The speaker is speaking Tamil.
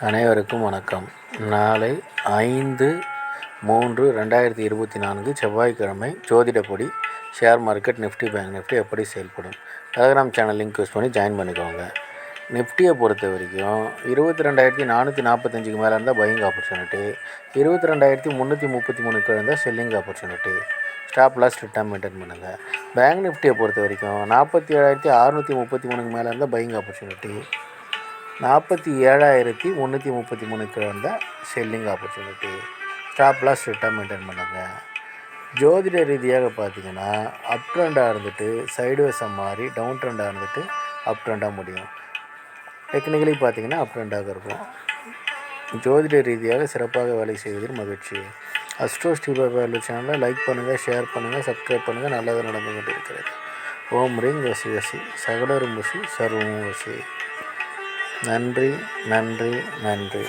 அனைவருக்கும் வணக்கம். நாளை 5/3/2024 செவ்வாய்க்கிழமை ஜோதிடப்படி share market nifty bank nifty எப்படி செயல்படும். டெலகிராம் சேனல் லிங்க் யூஸ் பண்ணி ஜாயின் பண்ணிக்கோங்க. நிஃப்டியை பொறுத்த வரைக்கும் 22,445க்கு மேலே இருந்தால் பையிங் ஆப்பர்ச்சுனிட்டி, 22,333க்கு இருந்தால் selling opportunity. Stop loss return maintain பண்ணுங்கள். பேங்க் நிஃப்டியை பொறுத்த வரைக்கும் 47,633க்கு மேலே இருந்தால் பையிங் ஆப்பர்ச்சுனிட்டி, 47,333க்கு இருந்தால் selling opportunity. Stop loss return maintain பண்ணுங்கள். ஜோதிட ரீதியாக பார்த்திங்கன்னா அப் ட்ரெண்டாக இருந்துட்டு சைடுவேஸாக மாறி டவுன் ட்ரெண்டாக இருந்துட்டு அப் ட்ரெண்டாக முடியும். டெக்னிக்கலி பார்த்திங்கன்னா அப் ட்ரெண்டாக இருக்கும். ஜோதிட ரீதியாக சிறப்பாக வேலை செய்வதில் மகிழ்ச்சி. அஸ்ட்ரோ ஸ்ரீபாபா சேனலை லைக் பண்ணுங்கள், ஷேர் பண்ணுங்கள், சப்ஸ்கிரைப் பண்ணுங்கள். நல்லது நடந்து கொண்டு இருக்கிறது. ஓம் ரீங் வசி வசி சகலரும் வசி சர்வமும் வசி. நன்றி நன்றி நன்றி.